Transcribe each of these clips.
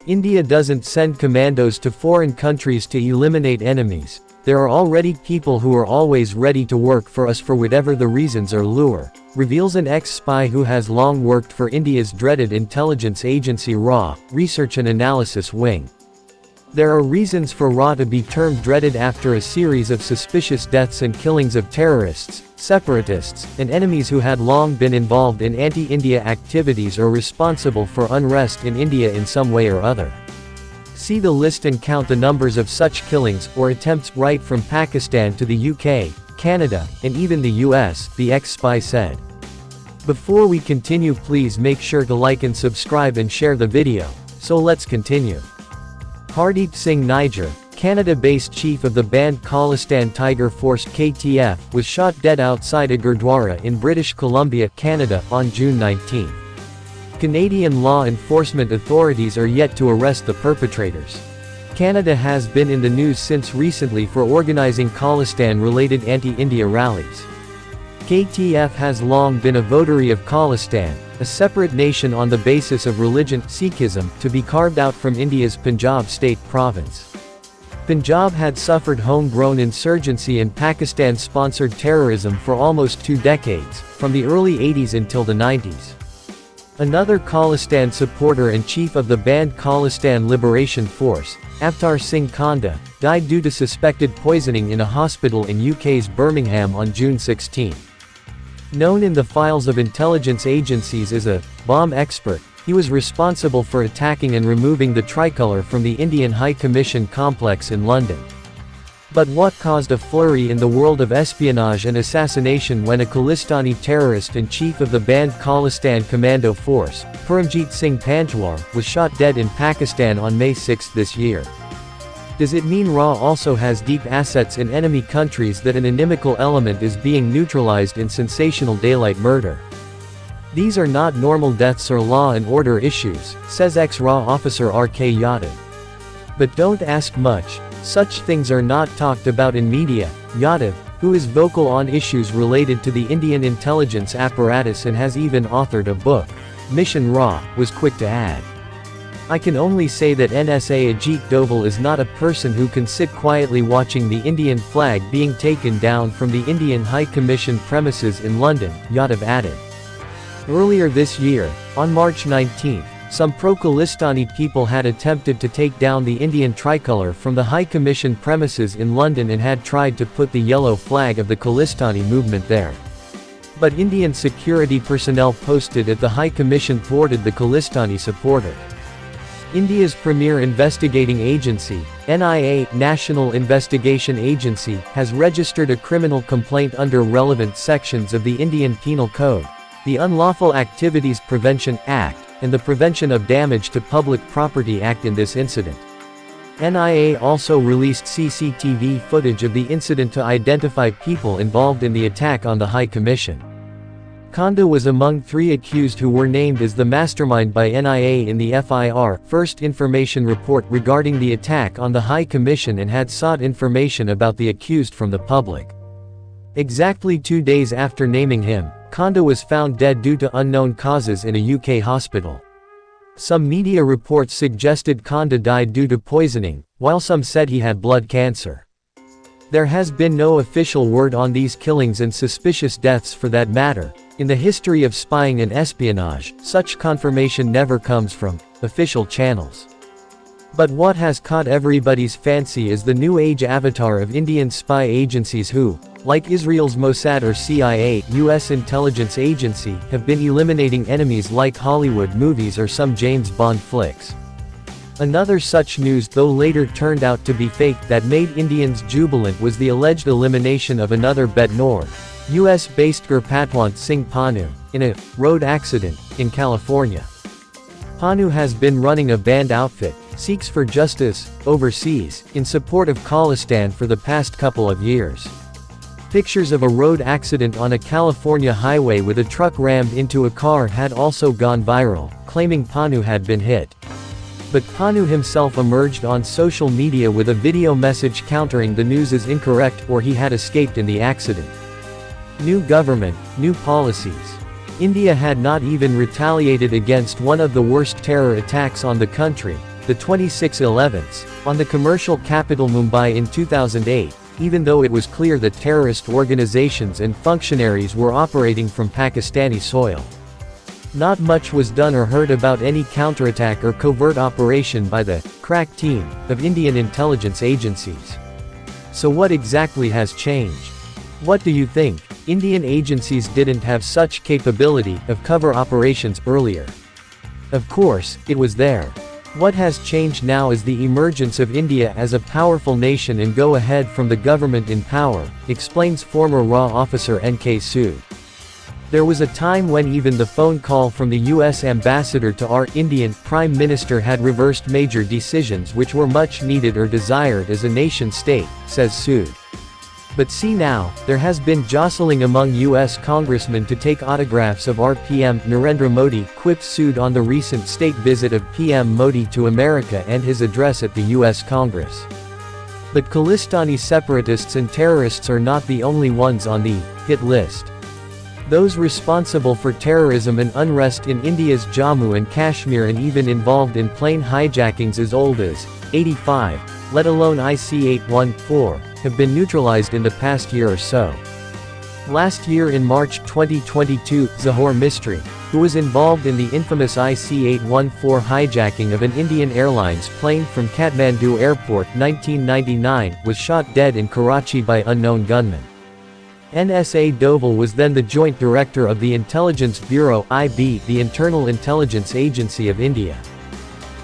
India doesn't send commandos to foreign countries to eliminate enemies. There are already people who are always ready to work for us for whatever the reasons or lure, reveals an ex-spy who has long worked for India's dreaded intelligence agency RA, Research and Analysis Wing. There are reasons for RA to be termed dreaded after a series of suspicious deaths and killings of terrorists, separatists, and enemies who had long been involved in anti-India activities or responsible for unrest in India in some way or other. See the list and count the numbers of such killings or attempts right from Pakistan to the UK, Canada, and even the US, the ex-spy said. Before we continue, please make sure to like and subscribe and share the video. So let's continue. Hardeep Singh Niger, Canada-based chief of the banned Khalistan Tiger Force KTF, was shot dead outside a Gurdwara in British Columbia, Canada, on June 19. Canadian law enforcement authorities are yet to arrest the perpetrators. Canada has been in the news since recently for organizing Khalistan-related anti-India rallies. KTF has long been a votary of Khalistan, a separate nation on the basis of religion, Sikhism, to be carved out from India's Punjab state province. Punjab had suffered homegrown insurgency and Pakistan-sponsored terrorism for almost 2 decades, from the early 80s until the 90s. Another Khalistan supporter and chief of the banned Khalistan Liberation Force, Avtar Singh Kanda, died due to suspected poisoning in a hospital in UK's Birmingham on June 16. Known in the files of intelligence agencies as a bomb expert, he was responsible for attacking and removing the tricolour from the Indian High Commission complex in London. But what caused a flurry in the world of espionage and assassination when a Khalistani terrorist and chief of the banned Khalistan Commando Force, Paramjit Singh Panjwar, was shot dead in Pakistan on May 6 this year? Does it mean RA also has deep assets in enemy countries that an inimical element is being neutralized in sensational daylight murder? These are not normal deaths or law and order issues, says ex-RA officer R.K. Yadav. But don't ask much. Such things are not talked about in media. Yadav, who is vocal on issues related to the Indian intelligence apparatus and has even authored a book, Mission RA, was quick to add. I can only say that NSA Ajit Doval is not a person who can sit quietly watching the Indian flag being taken down from the Indian High Commission premises in London, Yadav added. Earlier this year, on March 19, some pro-Khalistani people had attempted to take down the Indian tricolour from the High Commission premises in London and had tried to put the yellow flag of the Khalistani movement there. But Indian security personnel posted at the High Commission thwarted the Khalistani supporter. India's premier investigating agency, NIA, National Investigation Agency, has registered a criminal complaint under relevant sections of the Indian Penal Code, the Unlawful Activities Prevention Act, and the Prevention of Damage to Public Property Act in this incident. NIA also released CCTV footage of the incident to identify people involved in the attack on the High Commission. Kanda was among 3 accused who were named as the mastermind by NIA in the FIR, First Information Report regarding the attack on the High Commission, and had sought information about the accused from the public. Exactly 2 days after naming him, Kanda was found dead due to unknown causes in a UK hospital. Some media reports suggested Kanda died due to poisoning, while some said he had blood cancer. There has been no official word on these killings and suspicious deaths for that matter. In the history of spying and espionage, such confirmation never comes from official channels. But what has caught everybody's fancy is the new age avatar of Indian spy agencies who, like Israel's Mossad or CIA, US intelligence agency, have been eliminating enemies like Hollywood movies or some James Bond flicks. Another such news, though later turned out to be fake, that made Indians jubilant was the alleged elimination of another Betnor, US-based Gurpatwant Singh Panu, in a road accident in California. Panu has been running a banned outfit, Sikhs for Justice, overseas, in support of Khalistan for the past couple of years. Pictures of a road accident on a California highway with a truck rammed into a car had also gone viral, claiming Panu had been hit. But Panu himself emerged on social media with a video message countering the news as incorrect, or he had escaped in the accident. New government, new policies. India had not even retaliated against one of the worst terror attacks on the country, the 26/11s, on the commercial capital Mumbai in 2008, even though it was clear that terrorist organizations and functionaries were operating from Pakistani soil. Not much was done or heard about any counterattack or covert operation by the crack team of Indian intelligence agencies. So what exactly has changed? What do you think? Indian agencies didn't have such capability of cover operations earlier. Of course, it was there. What has changed now is the emergence of India as a powerful nation and go ahead from the government in power, explains former RAW officer N.K. Sood. There was a time when even the phone call from the US ambassador to our Indian Prime Minister had reversed major decisions which were much needed or desired as a nation-state, says Sood. But see now, there has been jostling among US congressmen to take autographs of our PM Narendra Modi, quipped Sood on the recent state visit of PM Modi to America and his address at the US Congress. But Khalistani separatists and terrorists are not the only ones on the hit list. Those responsible for terrorism and unrest in India's Jammu and Kashmir and even involved in plane hijackings as old as 85, let alone IC-814, have been neutralized in the past year or so. Last year in March 2022, Zahor Mistry, who was involved in the infamous IC-814 hijacking of an Indian Airlines plane from Kathmandu Airport 1999, was shot dead in Karachi by unknown gunmen. NSA Doval was then the Joint Director of the Intelligence Bureau (IB), the Internal Intelligence Agency of India.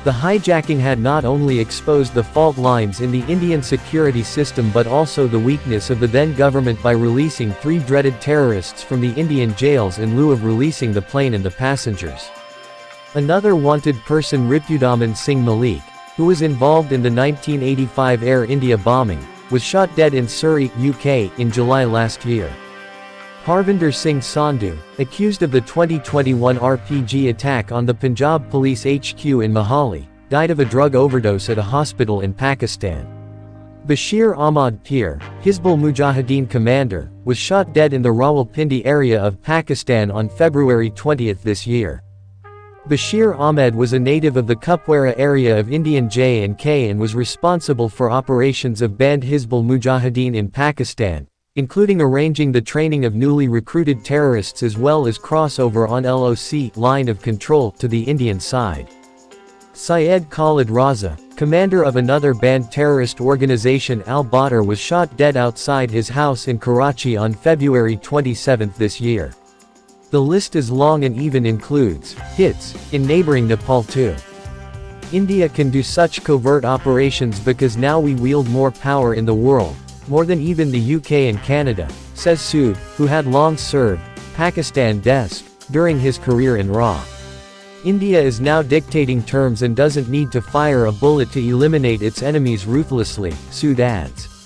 The hijacking had not only exposed the fault lines in the Indian security system but also the weakness of the then government by releasing 3 dreaded terrorists from the Indian jails in lieu of releasing the plane and the passengers. Another wanted person, Ripudaman Singh Malik, who was involved in the 1985 Air India bombing, was shot dead in Surrey, UK, in July last year. Harvinder Singh Sandhu, accused of the 2021 RPG attack on the Punjab Police HQ in Mohali, died of a drug overdose at a hospital in Pakistan. Bashir Ahmad Peer, Hizbul Mujahideen commander, was shot dead in the Rawalpindi area of Pakistan on February 20 this year. Bashir Ahmed was a native of the Kupwara area of Indian J&K and was responsible for operations of banned Hizbul Mujahideen in Pakistan, including arranging the training of newly recruited terrorists as well as crossover on LOC line of control to the Indian side. Syed Khalid Raza, commander of another banned terrorist organization Al-Badr, was shot dead outside his house in Karachi on February 27 this year. The list is long and even includes hits in neighboring Nepal too. India can do such covert operations because now we wield more power in the world, more than even the UK and Canada, says Sood, who had long served Pakistan desk during his career in RAW. India is now dictating terms and doesn't need to fire a bullet to eliminate its enemies ruthlessly, Sood adds.